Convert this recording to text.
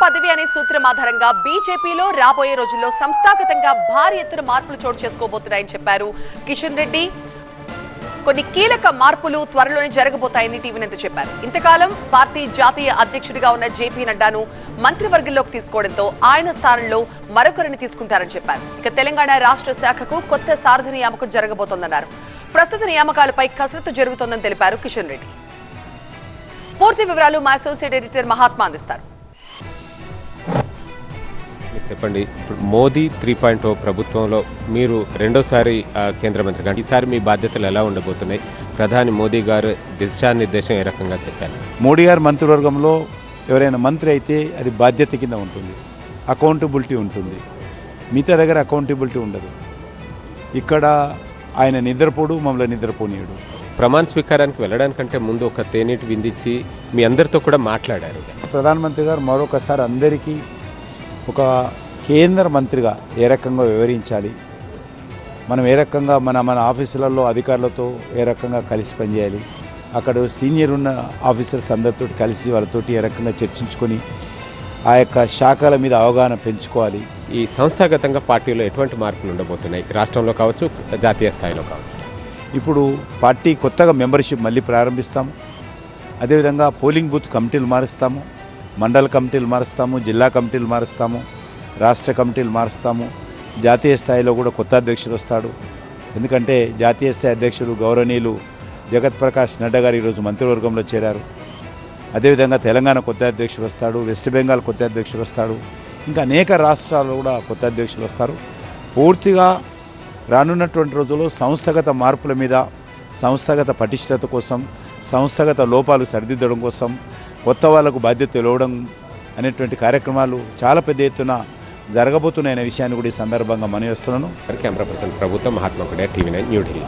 పదవి అనే సూత్రం ఆధారంగా బీజేపీలో రాబోయే రోజుల్లో సంస్థాగతంగా భారీ ఎత్తున మార్పులు చోటు చేసుకోబోతున్నాయని చెప్పారు కిషన్ రెడ్డి. కొన్ని కీలక మార్పులు త్వరలోనే జరగబోతాయని టీవీనంత చెప్పారు. ఇంతకాలం పార్టీ జాతీయ అధ్యక్షుడిగా ఉన్న జేపీ నడ్డాను మంత్రివర్గంలోకి తీసుకోవడంతో ఆయన స్థానంలో మరొకరిని తీసుకుంటారని చెప్పారు. ఇక తెలంగాణ రాష్ట్ర శాఖకు కొత్త సారథి నియామకం జరగబోతోందన్నారు. ప్రస్తుత నియామకాలపై కసరత్తు జరుగుతోందని తెలిపారు కిషన్ రెడ్డి. పూర్తి వివరాలు మా అసోసియేట్ ఎడిటర్ మహాత్మా అందిస్తారు. చెప్పండి, ఇప్పుడు మోదీ 3.0 ప్రభుత్వంలో మీరు రెండోసారి కేంద్ర మంత్రిగా, ఈసారి మీ బాధ్యతలు ఎలా ఉండబోతున్నాయి? ప్రధాని మోదీ గారు దిశానిర్దేశం ఏ రకంగా చేశారు? మోడీ గారు మంత్రివర్గంలో ఎవరైనా మంత్రి అయితే అది బాధ్యత కింద ఉంటుంది, అకౌంటబిలిటీ ఉంటుంది. మిగతా దగ్గర అకౌంటబిలిటీ ఉండదు. ఇక్కడ ఆయన నిద్రపోడు, మమ్మల్ని నిద్రపోనీయడు. ప్రమాణ స్వీకారానికి వెళ్ళడానికంటే ముందు ఒక తేనీటి విందించి మీ అందరితో కూడా మాట్లాడారు. ప్రధానమంత్రి గారు మరొకసారి అందరికీ ఒక కేంద్ర మంత్రిగా ఏ రకంగా వివరించాలి, మనం ఏ రకంగా మన ఆఫీసులలో అధికారులతో ఏ రకంగా కలిసి పనిచేయాలి, అక్కడ సీనియర్ ఉన్న ఆఫీసర్స్ అందరితో కలిసి వాళ్ళతోటి ఏ రకంగా చర్చించుకొని ఆ యొక్క శాఖల మీద అవగాహన పెంచుకోవాలి. ఈ సంస్థాగతంగా పార్టీలో ఎటువంటి మార్పులు ఉండబోతున్నాయి? రాష్ట్రంలో కావచ్చు, జాతీయ స్థాయిలో కావచ్చు. ఇప్పుడు పార్టీ కొత్తగా మెంబర్షిప్ మళ్ళీ ప్రారంభిస్తాము. అదేవిధంగా పోలింగ్ బూత్ కమిటీలు మారుస్తాము, మండల కమిటీలు మారుస్తాము, జిల్లా కమిటీలు మారుస్తాము, రాష్ట్ర కమిటీలు మారుస్తాము. జాతీయ స్థాయిలో కూడా కొత్త అధ్యక్షుడు వస్తాడు. ఎందుకంటే జాతీయ స్థాయి అధ్యక్షుడు గౌరవనీయులు జగత్ ప్రకాష్ నడ్డా గారు ఈరోజు మంత్రివర్గంలో చేరారు. అదేవిధంగా తెలంగాణ కొత్త అధ్యక్షుడు వస్తాడు, వెస్ట్ బెంగాల్ కొత్త అధ్యక్షుడు వస్తాడు, ఇంకా అనేక రాష్ట్రాల్లో కూడా కొత్త అధ్యక్షులు వస్తారు. పూర్తిగా రానున్నటువంటి రోజుల్లో సంస్థాగత మార్పుల మీద, సంస్థాగత పటిష్టత కోసం, సంస్థాగత లోపాలు సరిదిద్దడం కోసం, కొత్త వాళ్లకు బాధ్యత ఇవ్వడం అనేటువంటి కార్యక్రమాలు చాలా పెద్ద ఎత్తున జరగబోతున్నాయనే విషయాన్ని కూడా ఈ సందర్భంగా మనవి చేస్తున్నాను. కెమెరా పర్సన్ ప్రభుత్వం, మహాత్మా టీవీ 9 న్యూఢిల్లీ.